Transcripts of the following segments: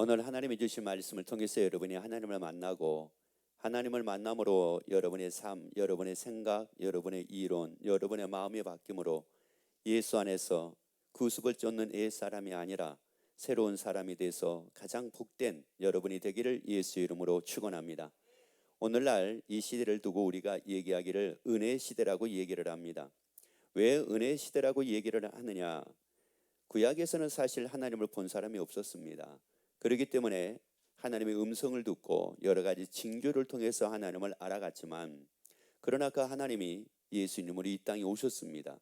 오늘 하나님이 주신 말씀을 통해서 여러분이 하나님을 만나고 하나님을 만남으로 여러분의 삶, 여러분의 생각, 여러분의 이론, 여러분의 마음이 바뀜으로 예수 안에서 구속을 쫓는 옛사람이 아니라 새로운 사람이 돼서 가장 복된 여러분이 되기를 예수 이름으로 축원합니다. 오늘날 이 시대를 두고 우리가 얘기하기를 은혜의 시대라고 얘기를 합니다. 왜 은혜의 시대라고 얘기를 하느냐? 구약에서는 사실 하나님을 본 사람이 없었습니다. 그렇기 때문에 하나님의 음성을 듣고 여러 가지 징조를 통해서 하나님을 알아갔지만, 그러나 그 하나님이 예수님으로 이 땅에 오셨습니다.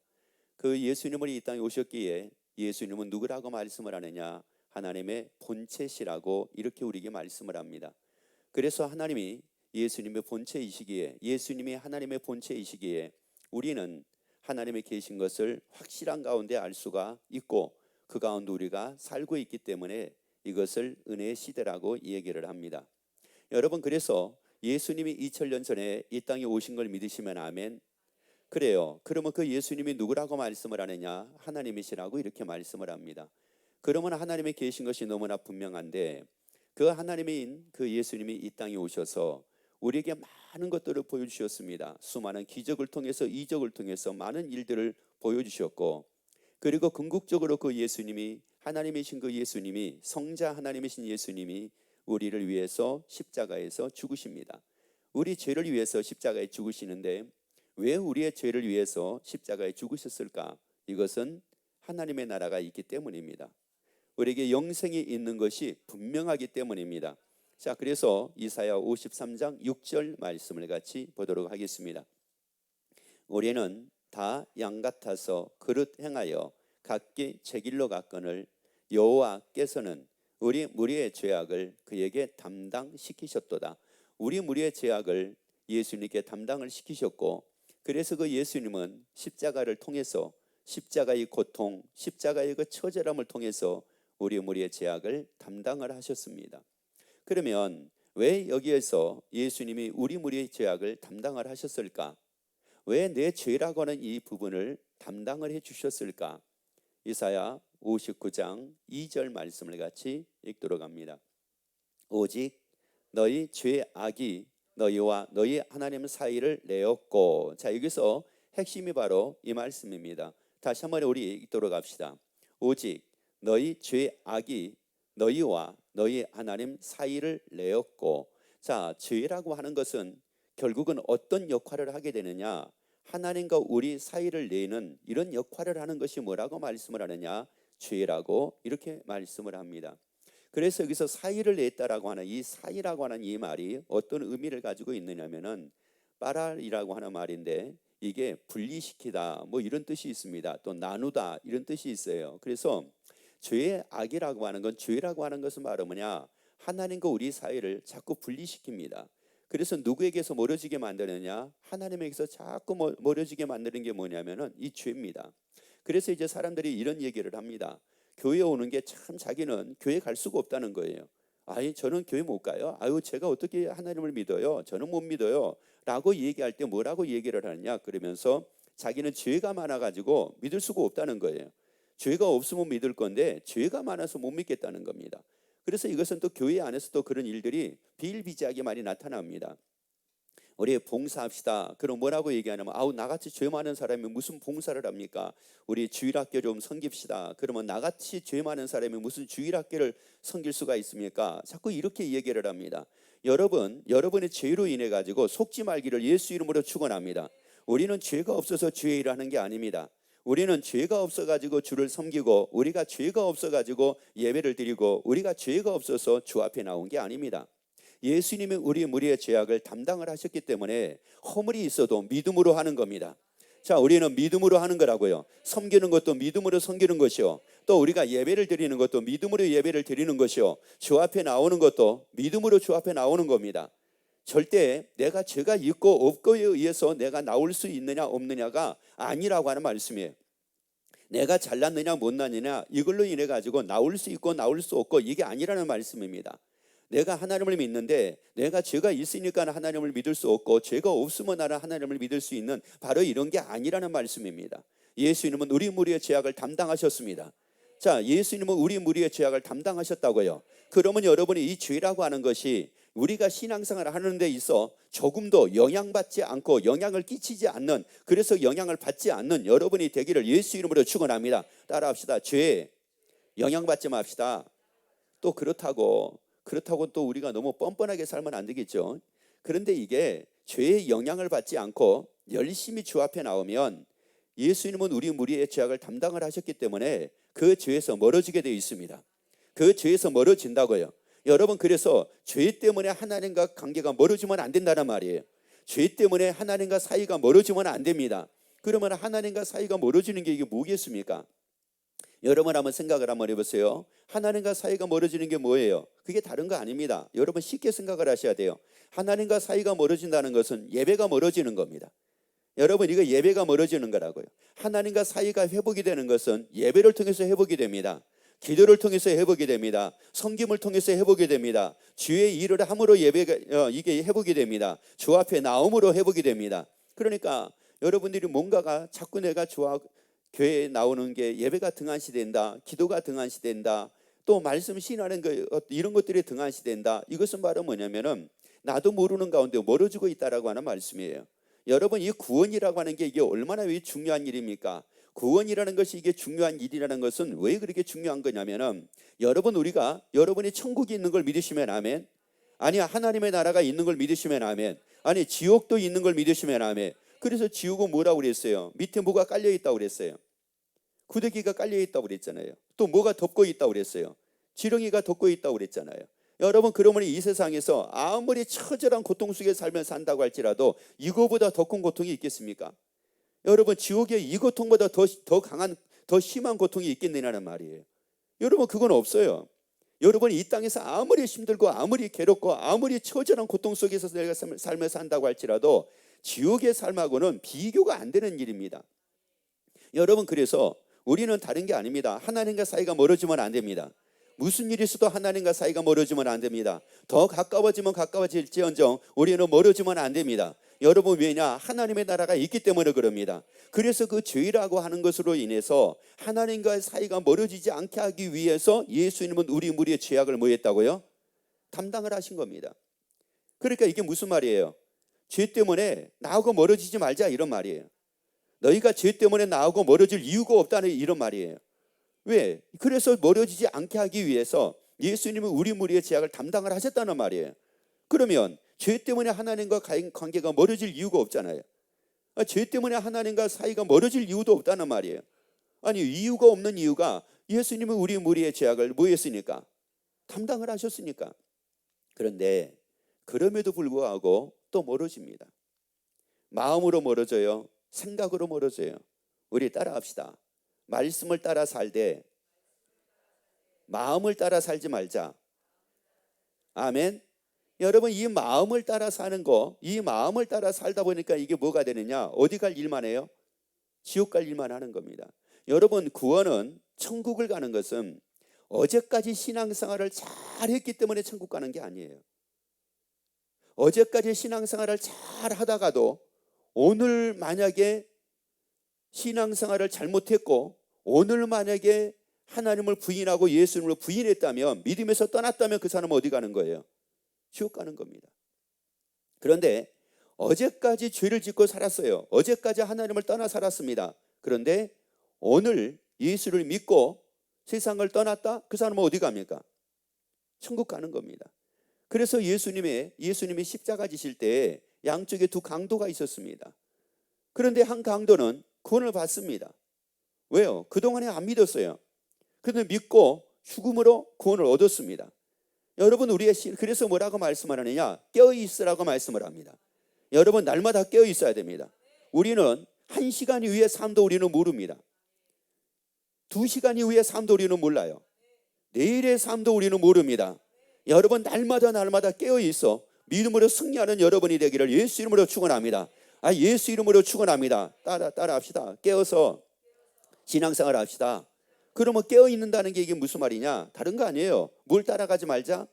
그 예수님으로 이 땅에 오셨기에 예수님은 누구라고 말씀을 하느냐? 하나님의 본체시라고 이렇게 우리에게 말씀을 합니다. 그래서 하나님이 예수님의 본체이시기에, 예수님이 하나님의 본체이시기에 우리는 하나님이 계신 것을 확실한 가운데 알 수가 있고 그 가운데 우리가 살고 있기 때문에 이것을 은혜의 시대라고 얘기를 합니다. 여러분, 그래서 예수님이 2000년 전에 이 땅에 오신 걸 믿으시면 아멘. 그래요. 그러면 그 예수님이 누구라고 말씀을 하느냐? 하나님이시라고 이렇게 말씀을 합니다. 그러면 하나님이 계신 것이 너무나 분명한데, 그 하나님인 그 예수님이 이 땅에 오셔서 우리에게 많은 것들을 보여주셨습니다. 수많은 기적을 통해서, 이적을 통해서 많은 일들을 보여주셨고, 그리고 궁극적으로 그 예수님이, 하나님이신 그 예수님이, 성자 하나님이신 예수님이 우리를 위해서 십자가에서 죽으십니다. 우리 죄를 위해서 십자가에 죽으시는데 왜 우리의 죄를 위해서 십자가에 죽으셨을까? 이것은 하나님의 나라가 있기 때문입니다. 우리에게 영생이 있는 것이 분명하기 때문입니다. 자, 그래서 이사야 53장 6절 말씀을 같이 보도록 하겠습니다. 우리는 다 양 같아서 그릇 행하여 각기 제 길로 갔거늘 여호와께서는 우리 무리의 죄악을 그에게 담당시키셨도다. 우리 무리의 죄악을 예수님께 담당을 시키셨고, 그래서 그 예수님은 십자가를 통해서, 십자가의 고통, 십자가의 그 처절함을 통해서 우리 무리의 죄악을 담당을 하셨습니다. 그러면 왜 여기에서 예수님이 우리 무리의 죄악을 담당을 하셨을까? 왜 내 죄라고 하는 이 부분을 담당을 해 주셨을까? 이사야 59장 2절 말씀을 같이 읽도록 합니다. 오직 너희 죄악이 너희와 너희 하나님 사이를 내었고. 자, 여기서 핵심이 바로 이 말씀입니다. 다시 한번 우리 읽도록 합시다. 오직 너희 죄악이 너희와 너희 하나님 사이를 내었고. 자, 죄라고 하는 것은 결국은 어떤 역할을 하게 되느냐? 하나님과 우리 사이를 내는 이런 역할을 하는 것이 뭐라고 말씀을 하느냐? 죄라고 이렇게 말씀을 합니다. 그래서 여기서 사이를 냈다라고 하는 이 사이라고 하는 이 말이 어떤 의미를 가지고 있느냐면은 빠랄이라고 하는 말인데, 이게 분리시키다 뭐 이런 뜻이 있습니다. 또 나누다 이런 뜻이 있어요. 그래서 죄의 악이라고 하는 건, 죄라고 하는 것은 바로 뭐냐? 하나님과 우리 사이를 자꾸 분리시킵니다. 그래서 누구에게서 멀어지게 만드느냐? 하나님에게서 자꾸 멀어지게 만드는 게 뭐냐면은 이 죄입니다. 그래서 이제 사람들이 이런 얘기를 합니다. 교회 오는 게 참, 자기는 교회 갈 수가 없다는 거예요. 아니, 저는 교회 못 가요. 아유, 제가 어떻게 하나님을 믿어요? 저는 못 믿어요. 라고 얘기할 때 뭐라고 얘기를 하느냐? 그러면서 자기는 죄가 많아가지고 믿을 수가 없다는 거예요. 죄가 없으면 믿을 건데 죄가 많아서 못 믿겠다는 겁니다. 그래서 이것은 또 교회 안에서 또 그런 일들이 비일비재하게 많이 나타납니다. 우리 봉사합시다. 그럼 뭐라고 얘기하냐면, 아우, 나같이 죄 많은 사람이 무슨 봉사를 합니까? 우리 주일학교 좀 섬깁시다. 그러면 나같이 죄 많은 사람이 무슨 주일학교를 섬길 수가 있습니까? 자꾸 이렇게 얘기를 합니다. 여러분의 죄로 인해 가지고 속지 말기를 예수 이름으로 축원합니다. 우리는 죄가 없어서 죄 일을 하는 게 아닙니다. 우리는 죄가 없어가지고 주를 섬기고, 우리가 죄가 없어가지고 예배를 드리고, 우리가 죄가 없어서 주 앞에 나온 게 아닙니다. 예수님이 우리 무리의 죄악을 담당을 하셨기 때문에 허물이 있어도 믿음으로 하는 겁니다. 자, 우리는 믿음으로 하는 거라고요. 섬기는 것도 믿음으로 섬기는 것이요, 또 우리가 예배를 드리는 것도 믿음으로 예배를 드리는 것이요, 주 앞에 나오는 것도 믿음으로 주 앞에 나오는 겁니다. 절대 내가 죄가 있고 없고에 의해서 내가 나올 수 있느냐 없느냐가 아니라고 하는 말씀이에요. 내가 잘났느냐 못났느냐 이걸로 인해 가지고 나올 수 있고 나올 수 없고 이게 아니라는 말씀입니다. 내가 하나님을 믿는데 내가 죄가 있으니까 하나님을 믿을 수 없고, 죄가 없으면 나는 하나님을 믿을 수 있는, 바로 이런 게 아니라는 말씀입니다. 예수님은 우리 무리의 죄악을 담당하셨습니다. 자, 예수님은 우리 무리의 죄악을 담당하셨다고요. 그러면 여러분이 이 죄라고 하는 것이 우리가 신앙생활을 하는 데 있어 조금도 영향받지 않고 영향을 끼치지 않는, 그래서 영향을 받지 않는 여러분이 되기를 예수 이름으로 축원합니다. 따라합시다. 죄에 영향받지 맙시다. 또 그렇다고 또 우리가 너무 뻔뻔하게 살면 안 되겠죠. 그런데 이게 죄의 영향을 받지 않고 열심히 주 앞에 나오면 예수님은 우리 무리의 죄악을 담당을 하셨기 때문에 그 죄에서 멀어지게 되어 있습니다. 그 죄에서 멀어진다고요. 여러분, 그래서 죄 때문에 하나님과 관계가 멀어지면 안 된다는 말이에요. 죄 때문에 하나님과 사이가 멀어지면 안 됩니다. 그러면 하나님과 사이가 멀어지는 게 이게 뭐겠습니까? 여러분 한번 생각을 한번 해보세요. 하나님과 사이가 멀어지는 게 뭐예요? 그게 다른 거 아닙니다. 여러분 쉽게 생각을 하셔야 돼요. 하나님과 사이가 멀어진다는 것은 예배가 멀어지는 겁니다. 여러분, 이거 예배가 멀어지는 거라고요. 하나님과 사이가 회복이 되는 것은 예배를 통해서 회복이 됩니다. 기도를 통해서 회복이 됩니다. 섬김을 통해서 회복이 됩니다. 주의 일을 함으로 이게 회복이 됩니다. 주 앞에 나옴으로 회복이 됩니다. 그러니까 여러분들이 뭔가가 자꾸 내가 교회에 나오는 게 예배가 등한시된다, 기도가 등한시된다, 또 말씀 신하는 거 이런 것들이 등한시된다. 이것은 바로 뭐냐면은 나도 모르는 가운데 멀어지고 있다라고 하는 말씀이에요. 여러분, 이 구원이라고 하는 게 이게 얼마나 왜 중요한 일입니까? 구원이라는 것이 이게 중요한 일이라는 것은 왜 그렇게 중요한 거냐면은 여러분이 천국이 있는 걸 믿으시면 아멘. 아니, 하나님의 나라가 있는 걸 믿으시면 아멘. 아니, 지옥도 있는 걸 믿으시면 아멘. 그래서 지옥은 뭐라고 그랬어요? 밑에 뭐가 깔려 있다고 그랬어요. 구더기가 깔려 있다고 그랬잖아요. 또 뭐가 덮고 있다고 그랬어요. 지렁이가 덮고 있다고 그랬잖아요. 여러분, 그러면 이 세상에서 아무리 처절한 고통 속에 살면 산다고 할지라도 이거보다 더 큰 고통이 있겠습니까? 여러분, 지옥에 이 고통보다 더 강한, 더 심한 고통이 있겠느냐는 말이에요. 여러분, 그건 없어요. 여러분이 이 땅에서 아무리 힘들고 아무리 괴롭고 아무리 처절한 고통 속에서 내가 삶을 산다고 할지라도 지옥의 삶하고는 비교가 안 되는 일입니다. 여러분, 그래서 우리는 다른 게 아닙니다. 하나님과 사이가 멀어지면 안 됩니다. 무슨 일이 있어도 하나님과 사이가 멀어지면 안 됩니다. 더 가까워지면 가까워질지언정 우리는 멀어지면 안 됩니다. 여러분, 왜냐? 하나님의 나라가 있기 때문에 그럽니다. 그래서 그 죄라고 하는 것으로 인해서 하나님과의 사이가 멀어지지 않게 하기 위해서 예수님은 우리 무리의 죄악을 뭐 했다고요? 담당을 하신 겁니다. 그러니까 이게 무슨 말이에요? 죄 때문에 나하고 멀어지지 말자, 이런 말이에요. 너희가 죄 때문에 나하고 멀어질 이유가 없다는 이런 말이에요. 왜? 그래서 멀어지지 않게 하기 위해서 예수님은 우리 무리의 죄악을 담당을 하셨다는 말이에요. 그러면 죄 때문에 하나님과 관계가 멀어질 이유가 없잖아요. 죄 때문에 하나님과 사이가 멀어질 이유도 없다는 말이에요. 아니, 이유가 없는 이유가 예수님은 우리 무리의 죄악을 뭐 했으니까? 담당을 하셨으니까. 그런데 그럼에도 불구하고 또 멀어집니다. 마음으로 멀어져요. 생각으로 멀어져요. 우리 따라합시다. 말씀을 따라 살되 마음을 따라 살지 말자. 아멘. 여러분, 이 마음을 따라 사는 거, 이 마음을 따라 살다 보니까 이게 뭐가 되느냐? 어디 갈 일만 해요? 지옥 갈 일만 하는 겁니다. 여러분, 구원은, 천국을 가는 것은 어제까지 신앙생활을 잘 했기 때문에 천국 가는 게 아니에요. 어제까지 신앙생활을 잘 하다가도 오늘 만약에 신앙생활을 잘못했고 오늘 만약에 하나님을 부인하고 예수님을 부인했다면, 믿음에서 떠났다면 그 사람은 어디 가는 거예요? 지옥 가는 겁니다. 그런데 어제까지 죄를 짓고 살았어요. 어제까지 하나님을 떠나 살았습니다. 그런데 오늘 예수를 믿고 세상을 떠났다? 그 사람은 어디 갑니까? 천국 가는 겁니다. 그래서 예수님이 십자가 지실 때 양쪽에 두 강도가 있었습니다. 그런데 한 강도는 구원을 받습니다. 왜요? 그동안에 안 믿었어요. 그런데 믿고 죽음으로 구원을 얻었습니다. 여러분, 그래서 뭐라고 말씀을 하느냐? 깨어있으라고 말씀을 합니다. 여러분, 날마다 깨어있어야 됩니다. 우리는 1시간 이후의 삶도 우리는 모릅니다. 2시간 이후의 삶도 우리는 몰라요. 내일의 삶도 우리는 모릅니다. 여러분, 날마다 깨어있어 믿음으로 승리하는 여러분이 되기를 예수 이름으로 축원합니다. 예수 이름으로 축원합니다. 따라합시다. 깨어서 신앙생활 합시다. 그러면 깨어있는다는 게 이게 무슨 말이냐? 다른 거 아니에요. 뭘 따라가지 말자?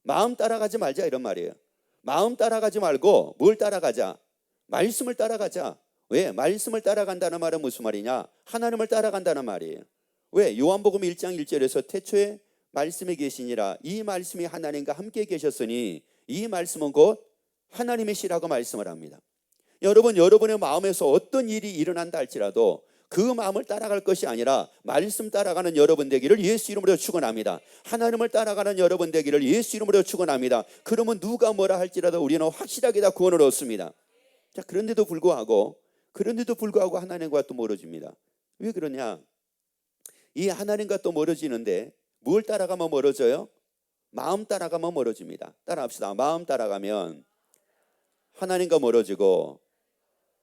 마음 따라가지 말자, 이런 말이에요. 마음 따라가지 말고 뭘 따라가자? 말씀을 따라가자. 왜? 말씀을 따라간다는 말은 무슨 말이냐? 하나님을 따라간다는 말이에요. 왜? 요한복음 1장 1절에서 태초에 말씀이 계시니라. 이 말씀이 하나님과 함께 계셨으니 이 말씀은 곧 하나님이시라고 말씀을 합니다. 여러분, 여러분의 마음에서 어떤 일이 일어난다 할지라도 그 마음을 따라갈 것이 아니라 말씀 따라가는 여러분 되기를 예수 이름으로 축원합니다. 하나님을 따라가는 여러분 되기를 예수 이름으로 축원합니다. 그러면 누가 뭐라 할지라도 우리는 확실하게 다 구원을 얻습니다. 자, 그런데도 불구하고 하나님과 또 멀어집니다. 왜 그러냐? 이 하나님과 또 멀어지는데 뭘 따라가면 멀어져요? 마음 따라가면 멀어집니다. 따라합시다. 마음 따라가면 하나님과 멀어지고,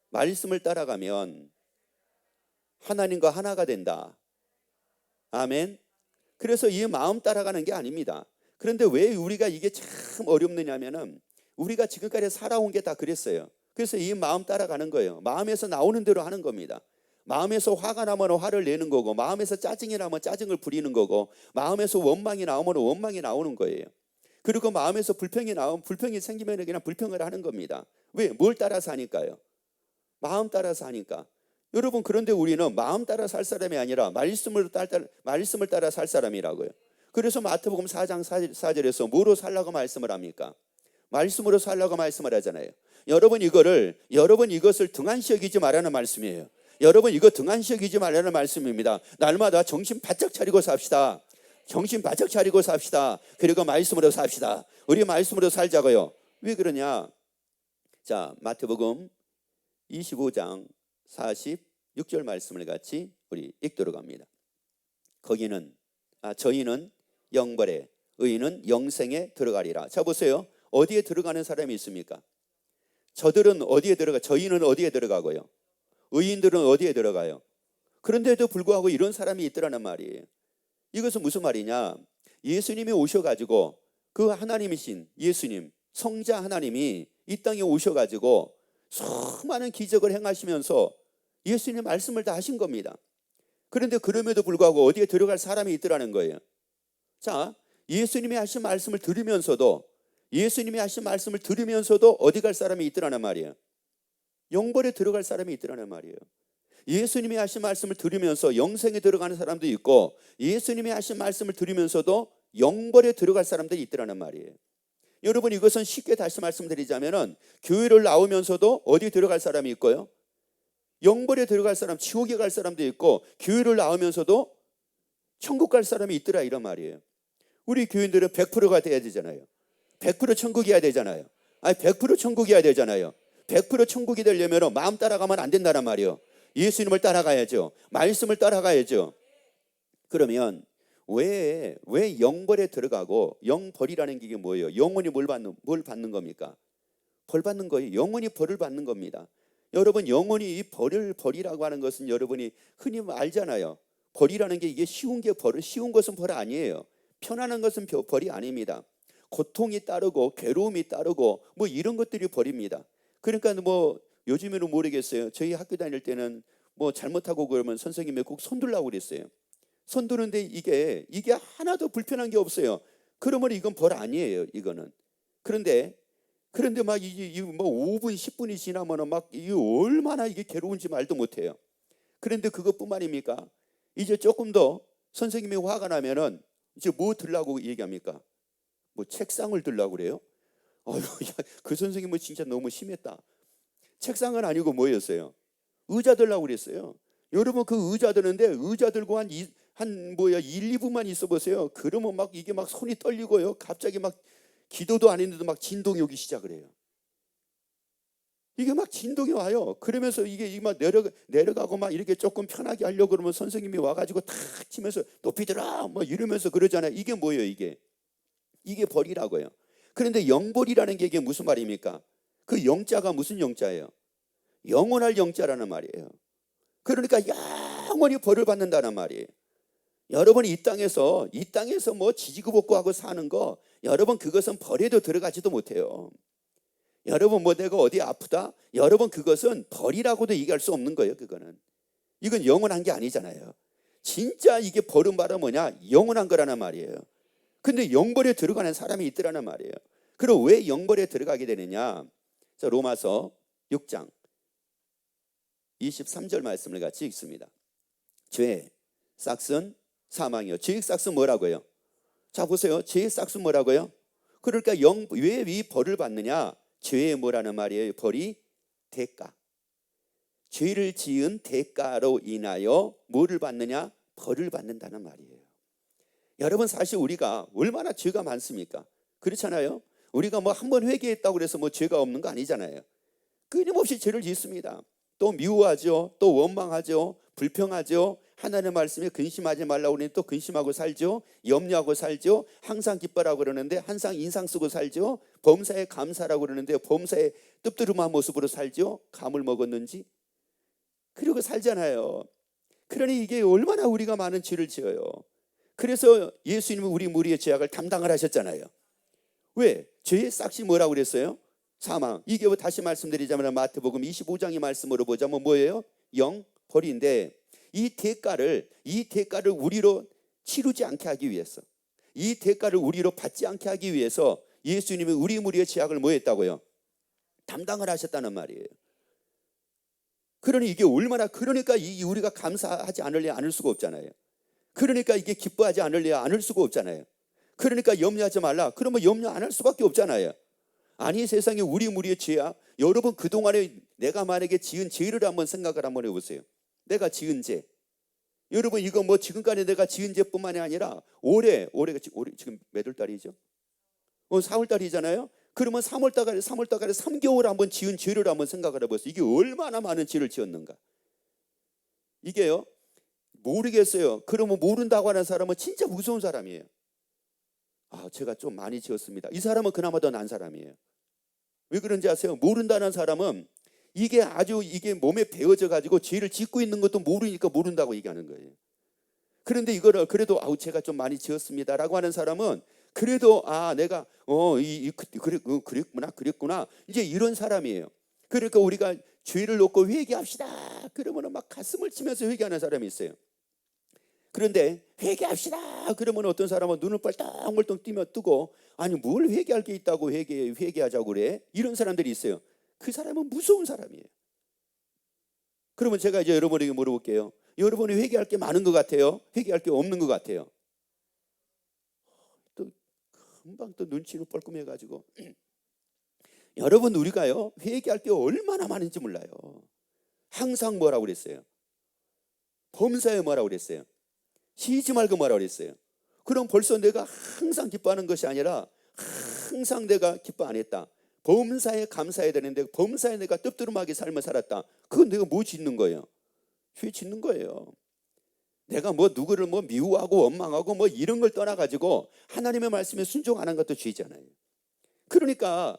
말씀을 따라가면 하나님과 하나가 된다. 아멘. 그래서 이 마음 따라가는 게 아닙니다. 그런데 왜 우리가 이게 참 어렵느냐면은 우리가 지금까지 살아온 게 다 그랬어요. 그래서 이 마음 따라가는 거예요. 마음에서 나오는 대로 하는 겁니다. 마음에서 화가 나면 화를 내는 거고, 마음에서 짜증이 나면 짜증을 부리는 거고, 마음에서 원망이 나오면 원망이 나오는 거예요. 그리고 마음에서 불평이 나오면 불평이 생기면 그냥 불평을 하는 겁니다. 왜? 뭘 따라서 하니까요? 마음 따라서 하니까. 여러분, 그런데 우리는 마음 따라 살 사람이 아니라 말씀을 따라 살 사람이라고요. 그래서 마태복음 4장 4절에서 뭐로 살라고 말씀을 합니까? 말씀으로 살라고 말씀을 하잖아요. 여러분 이것을 등한시 여기지 말라는 말씀이에요. 여러분, 이거 등한시 여기지 말라는 말씀입니다. 날마다 정신 바짝 차리고 삽시다. 정신 바짝 차리고 삽시다. 그리고 말씀으로 삽시다. 우리 말씀으로 살자고요. 왜 그러냐? 자, 마태복음 25장 46절 말씀을 같이 우리 읽도록 합니다. 저희는 영벌에, 의인은 영생에 들어가리라. 자, 보세요. 어디에 들어가는 사람이 있습니까? 저희는 어디에 들어가고요? 의인들은 어디에 들어가요? 그런데도 불구하고 이런 사람이 있더라는 말이에요. 이것은 무슨 말이냐? 예수님이 오셔가지고, 그 하나님이신 예수님, 성자 하나님이 이 땅에 오셔가지고 수많은 기적을 행하시면서 예수님 말씀을 다 하신 겁니다. 그런데 그럼에도 불구하고 어디에 들어갈 사람이 있더라는 거예요. 자, 예수님이 하신 말씀을 들으면서도 어디 갈 사람이 있더라는 말이에요. 영벌에 들어갈 사람이 있더라는 말이에요. 예수님이 하신 말씀을 들으면서 영생에 들어가는 사람도 있고, 예수님이 하신 말씀을 들으면서도 영벌에 들어갈 사람들이 있더라는 말이에요. 여러분, 이것은 쉽게 다시 말씀드리자면은 교회를 나오면서도 어디 들어갈 사람이 있고요, 영벌에 들어갈 사람, 지옥에 갈 사람도 있고, 교회를 나오면서도 천국 갈 사람이 있더라, 이런 말이에요. 우리 교인들은 100%가 돼야 되잖아요. 100% 천국이어야 되잖아요. 100% 천국이어야 되잖아요. 100% 천국이 되려면 마음 따라가면 안 된다는 말이에요. 예수님을 따라가야죠. 말씀을 따라가야죠. 그러면 왜 영벌에 들어가고, 영벌이라는 게 뭐예요? 영원히 뭘 받는 겁니까? 벌 받는 거예요. 영원히 벌을 받는 겁니다. 여러분, 영원히 이 벌이라고 하는 것은 여러분이 흔히 알잖아요. 벌이라는 게 이게 쉬운 것은 벌 아니에요. 편안한 것은 벌이 아닙니다. 고통이 따르고 괴로움이 따르고 뭐 이런 것들이 벌입니다. 그러니까 뭐 요즘에는 모르겠어요. 저희 학교 다닐 때는 뭐 잘못하고 그러면 선생님이 꼭 손들라고 그랬어요. 손드는데 이게 하나도 불편한 게 없어요. 그러면 이건 벌 아니에요, 이거는. 그런데 막 이게 뭐 5분 10분이 지나면은 막 이게 얼마나 이게 괴로운지 말도 못해요. 그런데 그것뿐만입니까? 이제 조금 더 선생님이 화가 나면은 이제 뭐 들라고 얘기합니까? 뭐 책상을 들라고 그래요? 그 선생님은 진짜 너무 심했다. 책상은 아니고 뭐였어요? 의자 들라고 그랬어요. 여러분, 그 의자 드는데 의자 들고 한 1, 2분만 있어 보세요. 그러면 막 이게 막 손이 떨리고요. 갑자기 막 기도도 안 했는데도 막 진동이 오기 시작을 해요. 이게 막 진동이 와요. 그러면서 이게 막 내려가고 막 이렇게 조금 편하게 하려고 그러면 선생님이 와가지고 탁 치면서 높이 들어 뭐 이러면서 그러잖아요. 이게 뭐예요, 이게? 이게 벌이라고요. 그런데 영벌이라는 게 이게 무슨 말입니까? 그 영자가 무슨 영자예요? 영원할 영자라는 말이에요. 그러니까 영원히 벌을 받는다는 말이에요. 여러분, 이 땅에서 뭐 지지고 하고 사는 거, 여러분 그것은 벌에도 들어가지도 못해요. 여러분, 뭐 내가 어디 아프다? 여러분, 그것은 벌이라고도 얘기할 수 없는 거예요. 이건 영원한 게 아니잖아요. 진짜 이게 벌은 바로 뭐냐? 영원한 거라는 말이에요. 근데 영벌에 들어가는 사람이 있더라는 말이에요. 그럼 왜 영벌에 들어가게 되느냐? 자, 로마서 6장 23절 말씀을 같이 읽습니다. 죄, 싹슨, 사망이요. 죄의 싹은 뭐라고요? 자 보세요. 죄의 싹은 뭐라고요? 그러니까 왜 이 벌을 받느냐? 죄의 뭐라는 말이에요? 벌이 대가. 죄를 지은 대가로 인하여 뭐를 받느냐? 벌을 받는다는 말이에요. 여러분 사실 우리가 얼마나 죄가 많습니까? 그렇잖아요. 우리가 뭐 한 번 회개했다고 그래서 뭐 죄가 없는 거 아니잖아요. 끊임없이 죄를 짓습니다. 또 미워하죠. 또 원망하죠. 불평하죠. 하나님의 말씀에 근심하지 말라고 그러니 또 근심하고 살죠. 염려하고 살죠. 항상 기뻐라고 그러는데 항상 인상 쓰고 살죠. 범사에 감사라고 그러는데 범사에 띨띨한 모습으로 살죠. 감을 먹었는지. 그리고 살잖아요. 그러니 이게 얼마나 우리가 많은 죄를 지어요. 그래서 예수님은 우리 무리의 죄악을 담당을 하셨잖아요. 왜? 죄의 싹이 뭐라고 그랬어요? 사망. 이게 다시 말씀드리자면 마태복음 25장의 말씀으로 보자면 뭐예요? 벌인데 이 대가를 우리로 치르지 않게 하기 위해서, 이 대가를 우리로 받지 않게 하기 위해서 예수님이 우리 무리의 죄악을 뭐 했다고요? 담당을 하셨다는 말이에요. 그러니 이게 얼마나, 그러니까 우리가 감사하지 않을 수가 없잖아요. 그러니까 이게 기뻐하지 않을 수가 없잖아요. 그러니까 염려하지 말라. 그러면 염려 안 할 수밖에 없잖아요. 아니 세상에 우리 무리의 죄야. 여러분 그동안에 내가 만약에 지은 죄를 한번 생각을 한번 해보세요. 내가 지은 죄. 여러분 이거 뭐 지금까지 내가 지은 죄뿐만이 아니라 올해 지금 몇 월 달이죠? 4월 달이잖아요. 그러면 3월 달에 3개월 한번 지은 죄를 한번 생각을 해보세요. 이게 얼마나 많은 죄를 지었는가. 이게요. 모르겠어요. 그러면 모른다고 하는 사람은 진짜 무서운 사람이에요. 제가 좀 많이 지었습니다. 이 사람은 그나마 더 난 사람이에요. 왜 그런지 아세요? 모른다는 사람은 이게 몸에 배어져 가지고 죄를 짓고 있는 것도 모르니까 모른다고 얘기하는 거예요. 그런데 이거를 그래도 제가 좀 많이 지었습니다라고 하는 사람은 그래도 내가 그랬구나 이제 이런 사람이에요. 그러니까 우리가 죄를 놓고 회개합시다 그러면 막 가슴을 치면서 회개하는 사람이 있어요. 그런데 회개합시다 그러면 어떤 사람은 눈을 벌떡벌떡 뜨고 아니 뭘 회개할 게 있다고 회개하자고 그래? 이런 사람들이 있어요. 그 사람은 무서운 사람이에요. 그러면 제가 이제 여러분에게 물어볼게요. 여러분이 회개할 게 많은 것 같아요? 회개할 게 없는 것 같아요? 또 금방 또 눈치를 뻘쭘해가지고 여러분 우리가요 회개할 게 얼마나 많은지 몰라요. 항상 뭐라고 그랬어요? 범사에 뭐라고 그랬어요? 쉬지 말고 뭐라고 그랬어요? 그럼 벌써 내가 항상 기뻐하는 것이 아니라 항상 내가 기뻐 안 했다. 범사에 감사해야 되는데 범사에 내가 띨띨하게 삶을 살았다. 그건 내가 뭐 짓는 거예요? 죄 짓는 거예요. 내가 뭐 누구를 뭐 미워하고 원망하고 뭐 이런 걸 떠나가지고 하나님의 말씀에 순종 안 한 것도 죄잖아요. 그러니까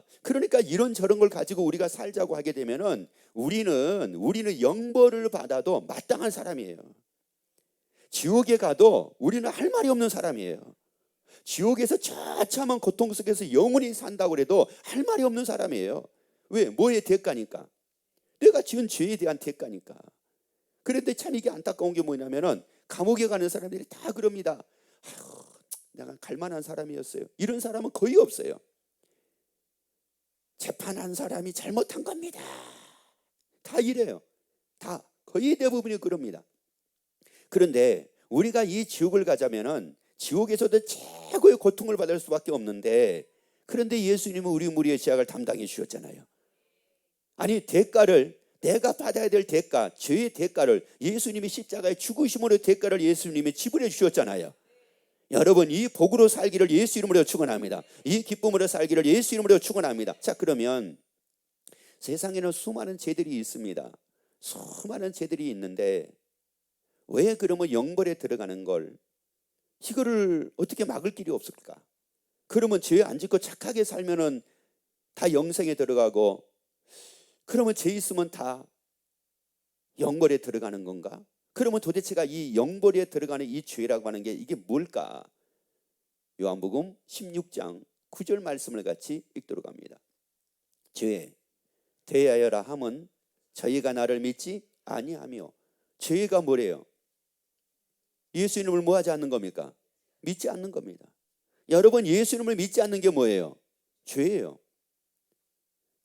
이런 저런 걸 가지고 우리가 살자고 하게 되면은 우리는 영벌을 받아도 마땅한 사람이에요. 지옥에 가도 우리는 할 말이 없는 사람이에요. 지옥에서 처참한 고통 속에서 영원히 산다고 해도 할 말이 없는 사람이에요. 왜? 뭐의 대가니까. 내가 지은 죄에 대한 대가니까. 그런데 참 이게 안타까운 게 뭐냐면은 감옥에 가는 사람들이 다 그럽니다. 내가 갈만한 사람이었어요. 이런 사람은 거의 없어요. 재판한 사람이 잘못한 겁니다. 다 이래요. 다 거의 대부분이 그럽니다. 그런데 우리가 이 지옥을 가자면은 지옥에서도 최고의 고통을 받을 수밖에 없는데 그런데 예수님은 우리 무리의 죄악을 담당해 주셨잖아요. 아니 대가를 내가 받아야 될 대가, 죄의 대가를 예수님이 십자가에 죽으심으로 대가를 예수님이 지불해 주셨잖아요. 여러분 이 복으로 살기를 예수 이름으로 축원합니다. 이 기쁨으로 살기를 예수 이름으로 축원합니다. 자 그러면 세상에는 수많은 죄들이 있습니다. 수많은 죄들이 있는데 왜 그러면 영벌에 들어가는 걸 이거를 어떻게 막을 길이 없을까? 그러면 죄 안 짓고 착하게 살면은 다 영생에 들어가고 그러면 죄 있으면 다 영벌에 들어가는 건가? 그러면 도대체가 이 영벌에 들어가는 이 죄라고 하는 게 이게 뭘까? 요한복음 16장 9절 말씀을 같이 읽도록 합니다. 죄 대하여라 함은 저희가 나를 믿지 아니하며 죄가 뭐래요? 예수님을 뭐 하지 않는 겁니까? 믿지 않는 겁니다. 여러분 예수님을 믿지 않는 게 뭐예요? 죄예요.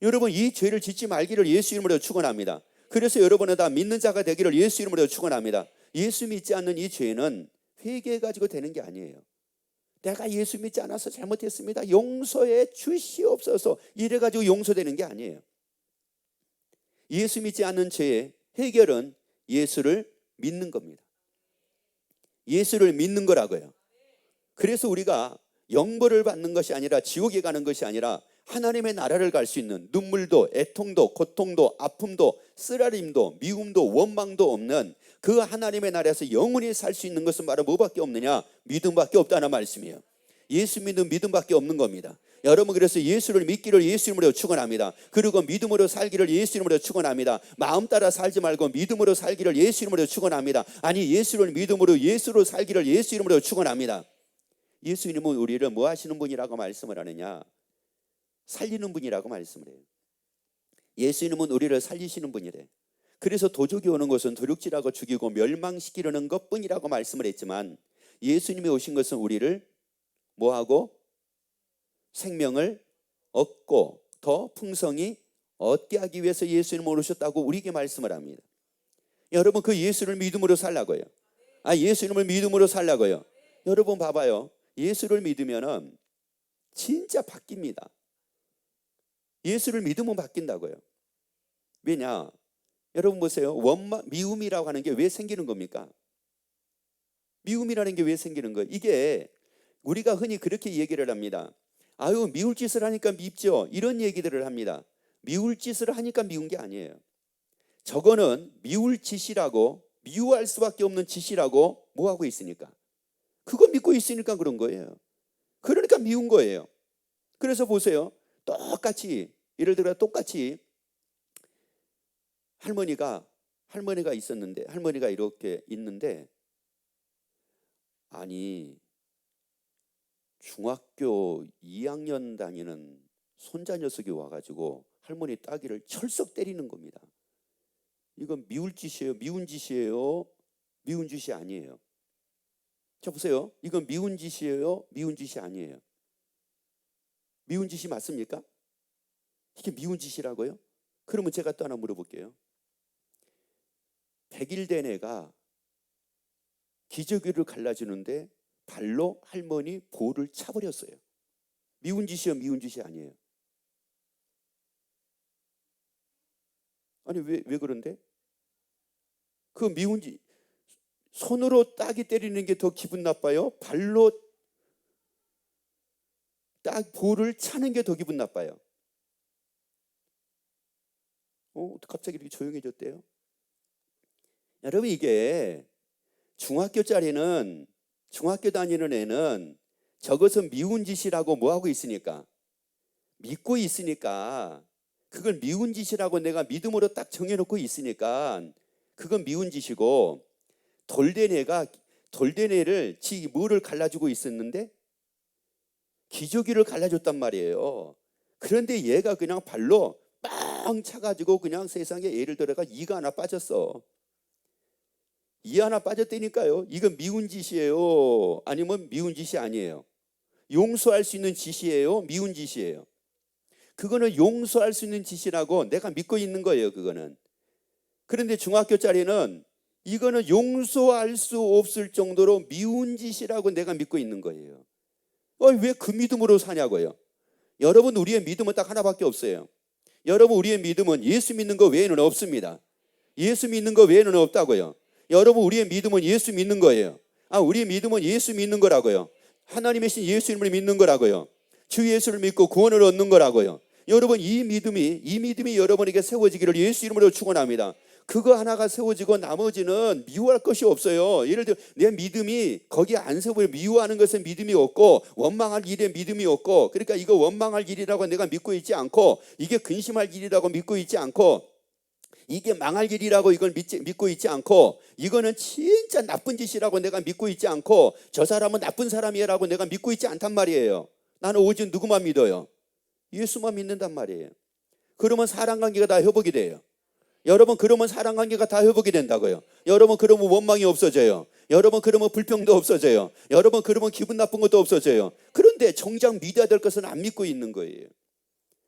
여러분 이 죄를 짓지 말기를 예수 이름으로 축원합니다. 그래서 여러분은 다 믿는 자가 되기를 예수 이름으로 축원합니다. 예수 믿지 않는 이 죄는 회개해가지고 되는 게 아니에요. 내가 예수 믿지 않아서 잘못했습니다, 용서해 주시옵소서, 이래가지고 용서되는 게 아니에요. 예수 믿지 않는 죄의 해결은 예수를 믿는 겁니다. 예수를 믿는 거라고요. 그래서 우리가 영벌을 받는 것이 아니라, 지옥에 가는 것이 아니라 하나님의 나라를 갈 수 있는, 눈물도 애통도 고통도 아픔도 쓰라림도 미움도 원망도 없는 그 하나님의 나라에서 영원히 살 수 있는 것은 바로 뭐밖에 없느냐? 믿음밖에 없다는 말씀이에요. 예수 믿는 믿음밖에 없는 겁니다. 여러분, 그래서 예수를 믿기를 예수 이름으로 축원합니다. 그리고 믿음으로 살기를 예수 이름으로 축원합니다. 마음 따라 살지 말고 믿음으로 살기를 예수 이름으로 축원합니다. 아니, 예수를 믿음으로 예수로 살기를 예수 이름으로 축원합니다. 예수님은 우리를 뭐 하시는 분이라고 말씀을 하느냐? 살리는 분이라고 말씀을 해요. 예수님은 우리를 살리시는 분이래. 그래서 도적이 오는 것은 도둑질하고 죽이고 멸망시키려는 것뿐이라고 말씀을 했지만, 예수님이 오신 것은 우리를 뭐하고? 생명을 얻고 더 풍성히 얻게 하기 위해서 예수님을 오셨다고 우리에게 말씀을 합니다. 여러분, 그 예수를 믿음으로 살라고요. 예수님을 믿음으로 살라고요. 여러분 봐봐요. 예수를 믿으면은 진짜 바뀝니다. 예수를 믿으면 바뀐다고요. 왜냐? 여러분 보세요. 미움이라고 하는 게 왜 생기는 겁니까? 미움이라는 게 왜 생기는 거예요? 이게 우리가 흔히 그렇게 얘기를 합니다. 아유, 미울 짓을 하니까 밉죠, 이런 얘기들을 합니다. 미울 짓을 하니까 미운 게 아니에요. 저거는 미울 짓이라고, 미워할 수밖에 없는 짓이라고 뭐하고 있으니까, 그거 믿고 있으니까 그런 거예요. 그러니까 미운 거예요. 그래서 보세요. 똑같이, 예를 들어 똑같이 할머니가 있었는데, 할머니가 이렇게 있는데, 아니 중학교 2학년 다니는 손자 녀석이 와가지고 할머니 따귀를 철썩 때리는 겁니다. 이건 미울 짓이에요, 미운 짓이에요? 미운 짓이 아니에요. 자 보세요. 이건 미운 짓이에요, 미운 짓이 아니에요? 미운 짓이 맞습니까? 이게 미운 짓이라고요? 그러면 제가 또 하나 물어볼게요. 100일 된 애가 기저귀를 갈라주는데 발로 할머니 볼을 차버렸어요. 미운 짓이요, 미운 짓이 아니에요? 아니 왜 그런데? 그 미운 짓, 손으로 따귀 때리는 게 더 기분 나빠요? 발로 볼을 차는 게 더 기분 나빠요? 갑자기 이렇게 조용해졌대요. 여러분, 이게 중학교 다니는 애는 저것은 미운 짓이라고 뭐하고 있으니까, 믿고 있으니까, 그걸 미운 짓이라고 내가 믿음으로 딱 정해놓고 있으니까 그건 미운 짓이고, 돌된 애를 뭐를 갈라주고 있었는데 기저귀를 갈라줬단 말이에요. 그런데 얘가 그냥 발로 빵 차가지고 그냥 세상에, 예를 들어가 이가 하나 빠졌어. 이 하나 빠졌다니까요. 이건 미운 짓이에요, 아니면 미운 짓이 아니에요? 용서할 수 있는 짓이에요, 미운 짓이에요? 그거는 용서할 수 있는 짓이라고 내가 믿고 있는 거예요, 그거는. 그런데 중학교짜리는 이거는 용서할 수 없을 정도로 미운 짓이라고 내가 믿고 있는 거예요. 왜 그 믿음으로 사냐고요? 여러분, 우리의 믿음은 딱 하나밖에 없어요. 여러분, 우리의 믿음은 예수 믿는 거 외에는 없습니다. 예수 믿는 거 외에는 없다고요. 여러분, 우리의 믿음은 예수 믿는 거예요. 우리의 믿음은 예수 믿는 거라고요. 하나님의 신 예수 이름을 믿는 거라고요. 주 예수를 믿고 구원을 얻는 거라고요. 여러분, 이 믿음이 여러분에게 세워지기를 예수 이름으로 축원합니다. 그거 하나가 세워지고 나머지는 미워할 것이 없어요. 예를 들어 내 믿음이 거기에 안 세워요. 미워하는 것에 믿음이 없고, 원망할 일에 믿음이 없고, 그러니까 이거 원망할 일이라고 내가 믿고 있지 않고, 이게 근심할 일이라고 믿고 있지 않고, 이게 망할 일이라고 이걸 믿고 있지 않고, 이거는 진짜 나쁜 짓이라고 내가 믿고 있지 않고, 저 사람은 나쁜 사람이라고 내가 믿고 있지 않단 말이에요. 나는 오직 누구만 믿어요? 예수만 믿는단 말이에요. 그러면 사랑관계가 다 회복이 돼요. 여러분, 그러면 사랑관계가 다 회복이 된다고요. 여러분, 그러면 원망이 없어져요. 여러분, 그러면 불평도 없어져요. 여러분, 그러면 기분 나쁜 것도 없어져요. 그런데 정작 믿어야 될 것은 안 믿고 있는 거예요.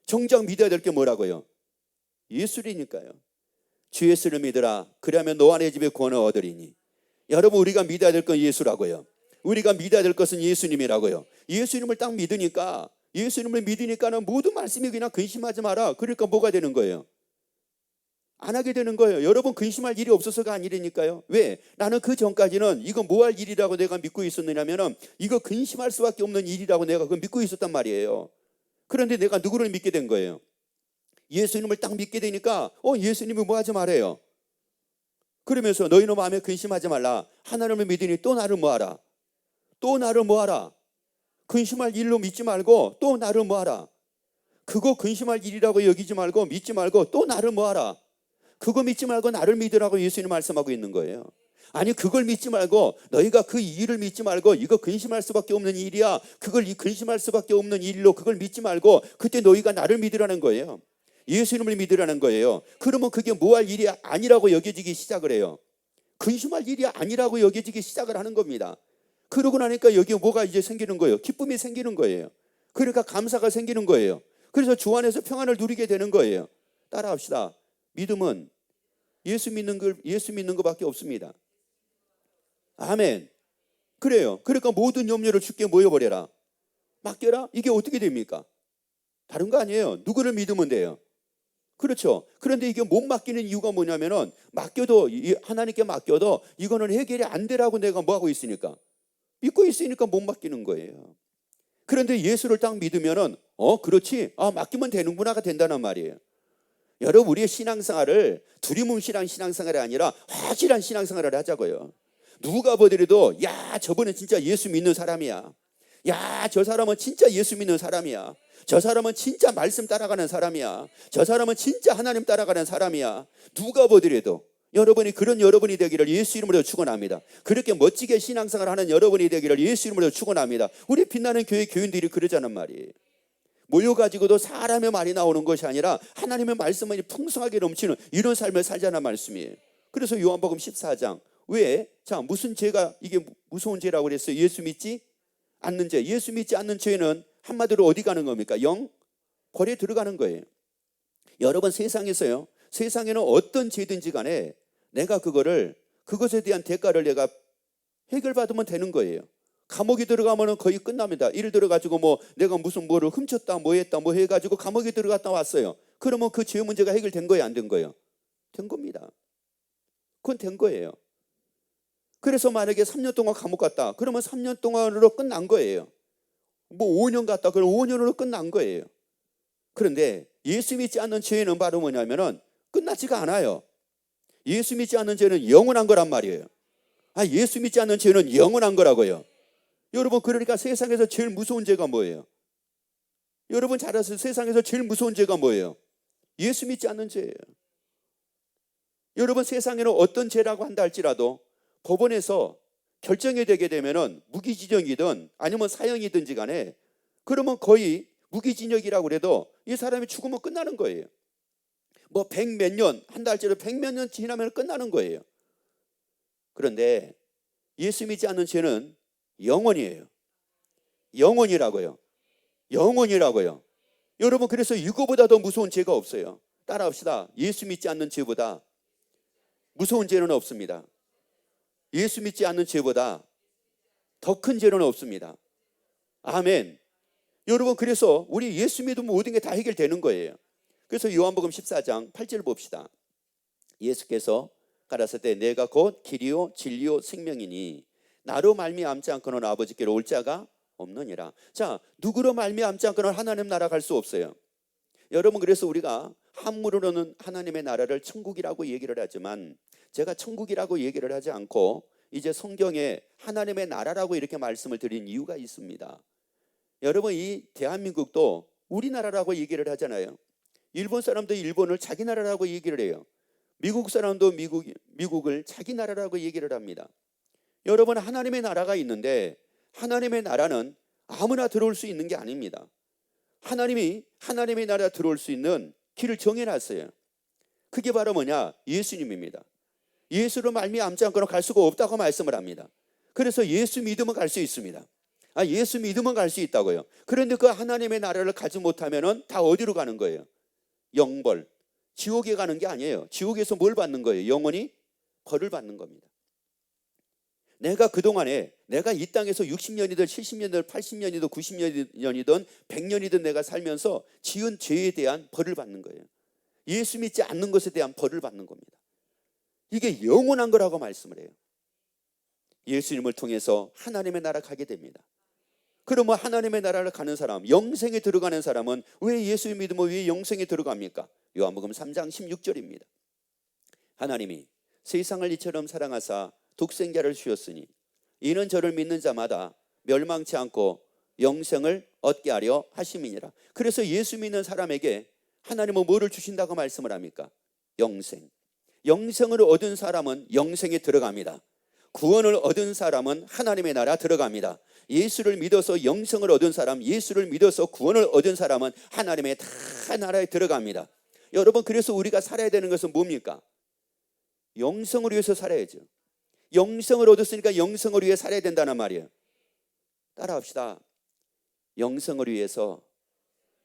정작 믿어야 될 게 뭐라고요? 예수리니까요. 주 예수를 믿으라, 그리하면 너와 내 집에 구원을 얻으리니. 여러분, 우리가 믿어야 될 건 예수라고요. 우리가 믿어야 될 것은 예수님이라고요. 예수님을 딱 믿으니까, 예수님을 믿으니까는 모든 말씀이 그냥 근심하지 마라. 그러니까 뭐가 되는 거예요? 안 하게 되는 거예요. 여러분, 근심할 일이 없어서가 아니라니까요. 왜? 나는 그 전까지는 이거 뭐 할 일이라고 내가 믿고 있었느냐면은 이거 근심할 수밖에 없는 일이라고 내가 그걸 믿고 있었단 말이에요. 그런데 내가 누구를 믿게 된 거예요? 예수님을 딱 믿게 되니까 예수님이 뭐 하지 말아요. 그러면서 너희는 마음에 근심하지 말라. 하나님을 믿으니 또 나를 뭐하라. 또 나를 뭐하라. 근심할 일로 믿지 말고 또 나를 뭐하라. 그거 근심할 일이라고 여기지 말고 믿지 말고 또 나를 뭐하라. 그거 믿지 말고 나를 믿으라고 예수님 말씀하고 있는 거예요. 아니, 그걸 믿지 말고 너희가 그 일을 믿지 말고 이거 근심할 수밖에 없는 일이야. 그걸 근심할 수밖에 없는 일로 그걸 믿지 말고 그때 너희가 나를 믿으라는 거예요. 예수님을 믿으라는 거예요. 그러면 그게 뭐 할 일이 아니라고 여겨지기 시작을 해요. 근심할 일이 아니라고 여겨지기 시작을 하는 겁니다. 그러고 나니까 여기에 뭐가 이제 생기는 거예요? 기쁨이 생기는 거예요. 그러니까 감사가 생기는 거예요. 그래서 주 안에서 평안을 누리게 되는 거예요. 따라합시다. 믿음은 예수 믿는 것밖에 없습니다. 아멘. 그래요. 그러니까 모든 염려를 주께 모여버려라. 맡겨라? 이게 어떻게 됩니까? 다른 거 아니에요. 누구를 믿으면 돼요. 그렇죠. 그런데 이게 못 맡기는 이유가 뭐냐면은 맡겨도, 하나님께 맡겨도 이거는 해결이 안 되라고 내가 뭐 하고 있으니까, 믿고 있으니까 못 맡기는 거예요. 그런데 예수를 딱 믿으면은 그렇지, 맡기면 되는구나가 된다는 말이에요. 여러분, 우리의 신앙생활을 두리뭉실한 신앙생활이 아니라 확실한 신앙생활을 하자고요. 누가 보더라도 야, 저분은 진짜 예수 믿는 사람이야. 야, 저 사람은 진짜 예수 믿는 사람이야. 저 사람은 진짜 말씀 따라가는 사람이야. 저 사람은 진짜 하나님 따라가는 사람이야. 누가 보더라도 여러분이 그런 여러분이 되기를 예수 이름으로 축원합니다. 그렇게 멋지게 신앙생활 하는 여러분이 되기를 예수 이름으로 축원합니다. 우리 빛나는 교회 교인들이 그러자는 말이에요. 모여가지고도 사람의 말이 나오는 것이 아니라 하나님의 말씀만이 풍성하게 넘치는 이런 삶을 살자는 말씀이에요. 그래서 요한복음 14장, 왜? 자, 무슨 죄가 이게 무서운 죄라고 그랬어요? 예수 믿지 않는 죄. 예수 믿지 않는 죄는 한마디로 어디 가는 겁니까? 벌에 들어가는 거예요. 여러분, 세상에서요, 세상에는 어떤 죄든지 간에 내가 그것에 대한 대가를 내가 해결받으면 되는 거예요. 감옥에 들어가면 거의 끝납니다. 예를 들어가지고 내가 무슨 뭐를 훔쳤다, 뭐 했다, 뭐 해가지고 감옥에 들어갔다 왔어요. 그러면 그 죄 문제가 해결된 거예요, 안 된 거예요? 된 겁니다. 그건 된 거예요. 그래서 만약에 3년 동안 감옥 갔다, 그러면 3년 동안으로 끝난 거예요. 5년 갔다, 그럼 5년으로 끝난 거예요. 그런데 예수 믿지 않는 죄는 바로 뭐냐면은 끝나지가 않아요. 예수 믿지 않는 죄는 영원한 거란 말이에요. 예수 믿지 않는 죄는 영원한 거라고요. 여러분, 그러니까 세상에서 제일 무서운 죄가 뭐예요? 여러분 잘 아세요. 세상에서 제일 무서운 죄가 뭐예요? 예수 믿지 않는 죄예요. 여러분, 세상에는 어떤 죄라고 한다 할지라도 법원에서 결정이 되게 되면은 무기징역이든 아니면 사형이든지 간에, 그러면 거의 무기징역이라고 그래도 이 사람이 죽으면 끝나는 거예요. 100몇 년 한다 할지라도 100몇 년 지나면 끝나는 거예요. 그런데 예수 믿지 않는 죄는 영원이에요. 영원이라고요. 영원이라고요. 여러분, 그래서 이거보다 더 무서운 죄가 없어요. 따라합시다. 예수 믿지 않는 죄보다 무서운 죄는 없습니다. 예수 믿지 않는 죄보다 더 큰 죄는 없습니다. 아멘. 여러분, 그래서 우리 예수 믿으면 모든 게 다 해결되는 거예요. 그래서 요한복음 14장 8절 봅시다. 예수께서 가라사대 내가 곧 길이요 진리요 생명이니 나로 말미암지 않고는 아버지께로 올 자가 없느니라. 자, 누구로 말미암지 않고는 하나님 나라 갈 수 없어요. 여러분, 그래서 우리가 한문으로는 하나님의 나라를 천국이라고 얘기를 하지만, 제가 천국이라고 얘기를 하지 않고 이제 성경에 하나님의 나라라고 이렇게 말씀을 드린 이유가 있습니다. 여러분, 이 대한민국도 우리나라라고 얘기를 하잖아요. 일본 사람도 일본을 자기 나라라고 얘기를 해요. 미국 사람도 미국을 자기 나라라고 얘기를 합니다. 여러분, 하나님의 나라가 있는데 하나님의 나라는 아무나 들어올 수 있는 게 아닙니다. 하나님이 하나님의 나라 들어올 수 있는 길을 정해놨어요. 그게 바로 뭐냐? 예수님입니다. 예수로 말미암지 않고는 갈 수가 없다고 말씀을 합니다. 그래서 예수 믿으면 갈 수 있습니다. 예수 믿으면 갈 수 있다고요. 그런데 그 하나님의 나라를 가지 못하면은 다 어디로 가는 거예요? 영벌, 지옥에 가는 게 아니에요. 지옥에서 뭘 받는 거예요? 영원히 벌을 받는 겁니다. 내가 그동안에 내가 이 땅에서 60년이든 70년이든 80년이든 90년이든 100년이든 내가 살면서 지은 죄에 대한 벌을 받는 거예요. 예수 믿지 않는 것에 대한 벌을 받는 겁니다. 이게 영원한 거라고 말씀을 해요. 예수님을 통해서 하나님의 나라 가게 됩니다. 그러면 하나님의 나라를 가는 사람, 영생에 들어가는 사람은 왜 예수를 믿으면 왜 영생에 들어갑니까? 요한복음 3장 16절입니다. 하나님이 세상을 이처럼 사랑하사 독생자를 주셨으니 이는 저를 믿는 자마다 멸망치 않고 영생을 얻게 하려 하심이니라. 그래서 예수 믿는 사람에게 하나님은 뭐를 주신다고 말씀을 합니까? 영생. 영생을 얻은 사람은 영생에 들어갑니다. 구원을 얻은 사람은 하나님의 나라 들어갑니다. 예수를 믿어서 영생을 얻은 사람, 예수를 믿어서 구원을 얻은 사람은 하나님의 다 나라에 들어갑니다. 여러분, 그래서 우리가 살아야 되는 것은 뭡니까? 영생을 위해서 살아야죠. 영생을 얻었으니까 영생을 위해 살아야 된다는 말이에요. 따라합시다. 영생을 위해서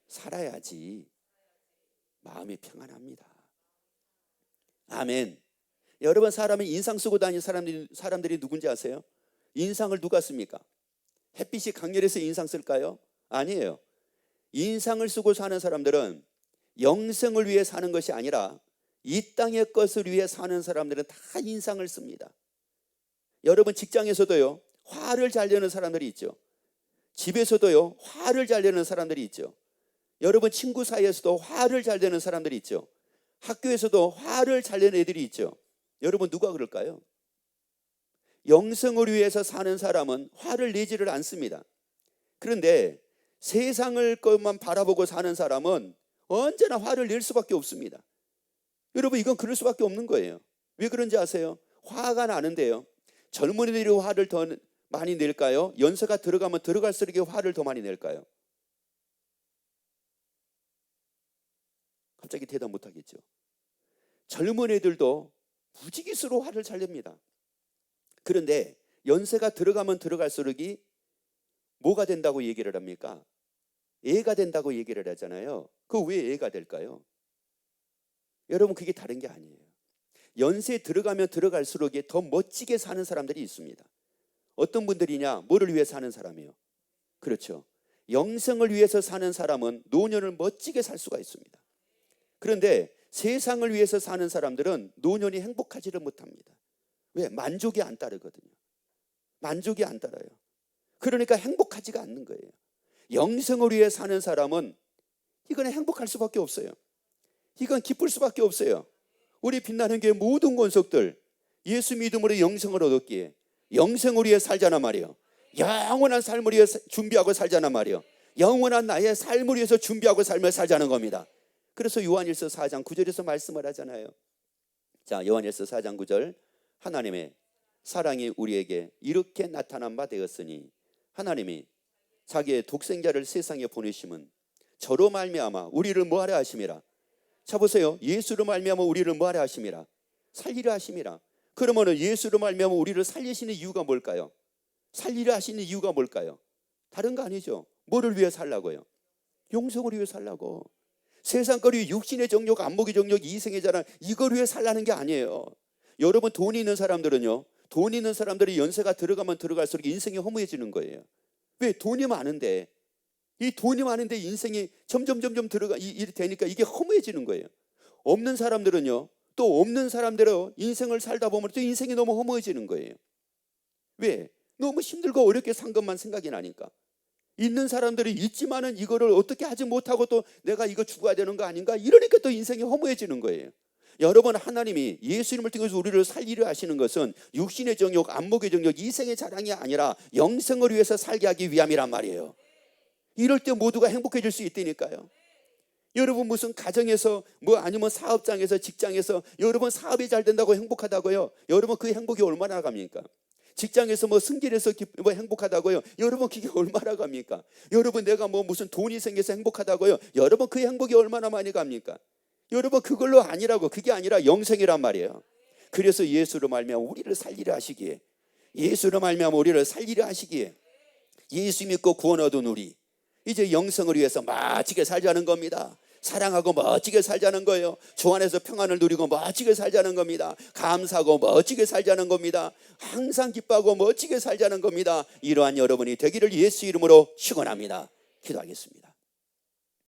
살아야지 마음이 평안합니다. 아멘. 여러분, 사람이 인상 쓰고 다니는 사람들이 누군지 아세요? 인상을 누가 씁니까? 햇빛이 강렬해서 인상 쓸까요? 아니에요. 인상을 쓰고 사는 사람들은 영생을 위해 사는 것이 아니라 이 땅의 것을 위해 사는 사람들은 다 인상을 씁니다. 여러분, 직장에서도요, 화를 잘 내는 사람들이 있죠. 집에서도요, 화를 잘 내는 사람들이 있죠. 여러분, 친구 사이에서도 화를 잘 내는 사람들이 있죠. 학교에서도 화를 잘 내는 애들이 있죠. 여러분, 누가 그럴까요? 영생을 위해서 사는 사람은 화를 내지를 않습니다. 그런데 세상을 것만 바라보고 사는 사람은 언제나 화를 낼 수밖에 없습니다. 여러분, 이건 그럴 수밖에 없는 거예요. 왜 그런지 아세요? 화가 나는데요, 젊은이들이 화를 더 많이 낼까요? 연세가 들어가면 들어갈수록 화를 더 많이 낼까요? 갑자기 대답 못하겠죠. 젊은 애들도 무지기수로 화를 잘 냅니다. 그런데 연세가 들어가면 들어갈수록이 뭐가 된다고 얘기를 합니까? 애가 된다고 얘기를 하잖아요. 그 왜 애가 될까요? 여러분, 그게 다른 게 아니에요. 연세 들어가면 들어갈수록 더 멋지게 사는 사람들이 있습니다. 어떤 분들이냐? 뭐를 위해 사는 사람이에요? 그렇죠. 영생을 위해서 사는 사람은 노년을 멋지게 살 수가 있습니다. 그런데 세상을 위해서 사는 사람들은 노년이 행복하지를 못합니다. 왜? 만족이 안 따르거든요. 만족이 안 따라요. 그러니까 행복하지가 않는 거예요. 영생을 위해 사는 사람은 이건 행복할 수밖에 없어요. 이건 기쁠 수밖에 없어요. 우리 빛나는 교회 모든 권속들 예수 믿음으로 영생을 얻었기에 영생을 위해 살자나 말이에요. 영원한 삶을 위해 준비하고 살자나 말이에요. 영원한 나의 삶을 위해서 준비하고 삶을 살자는 겁니다. 그래서 요한일서 4장 9절에서 말씀을 하잖아요. 자, 요한일서 4장 9절. 하나님의 사랑이 우리에게 이렇게 나타난 바 되었으니 하나님이 자기의 독생자를 세상에 보내심은 저로 말미암아 우리를 뭐하려 하심이라. 자, 보세요. 예수로 말미암아 우리를 뭐하려 하심이라. 살리려 하심이라. 그러면 예수로 말미암아 우리를 살리시는 이유가 뭘까요? 살리려 하시는 이유가 뭘까요? 다른 거 아니죠. 뭐를 위해 살라고요? 영생을 위해 살라고. 세상거리 육신의 정욕, 안목의 정욕, 이생의 자랑, 이걸 위해 살라는 게 아니에요. 여러분, 돈이 있는 사람들은요, 돈 있는 사람들이 연세가 들어가면 들어갈수록 인생이 허무해지는 거예요. 왜? 돈이 많은데, 이 돈이 많은데 인생이 점점 이렇게 되니까 이게 허무해지는 거예요. 없는 사람들은요, 또 없는 사람대로 인생을 살다 보면 또 인생이 너무 허무해지는 거예요. 왜? 너무 힘들고 어렵게 산 것만 생각이 나니까. 있는 사람들이 있지만은 이거를 어떻게 하지 못하고 또 내가 이거 죽어야 되는 거 아닌가? 이러니까 또 인생이 허무해지는 거예요. 여러분, 하나님이 예수님을 통해서 우리를 살리려 하시는 것은 육신의 정욕, 안목의 정욕, 이생의 자랑이 아니라 영생을 위해서 살게 하기 위함이란 말이에요. 이럴 때 모두가 행복해질 수 있다니까요. 여러분, 무슨 가정에서 뭐 아니면 사업장에서 직장에서 여러분 사업이 잘 된다고 행복하다고요? 여러분, 그 행복이 얼마나 갑니까? 직장에서 뭐 승진해서 뭐 행복하다고요? 여러분, 그게 얼마나 갑니까? 여러분, 내가 뭐 무슨 돈이 생겨서 행복하다고요? 여러분, 그 행복이 얼마나 많이 갑니까? 여러분, 그걸로 아니라고. 그게 아니라 영생이란 말이에요. 그래서 예수로 말미암아 우리를 살리려 하시기에, 예수로 말미암아 우리를 살리려 하시기에 예수 믿고 구원 얻은 우리 이제 영생을 위해서 멋지게 살자는 겁니다. 사랑하고 멋지게 살자는 거예요. 주 안에서 평안을 누리고 멋지게 살자는 겁니다. 감사하고 멋지게 살자는 겁니다. 항상 기뻐하고 멋지게 살자는 겁니다. 이러한 여러분이 되기를 예수 이름으로 축원합니다. 기도하겠습니다.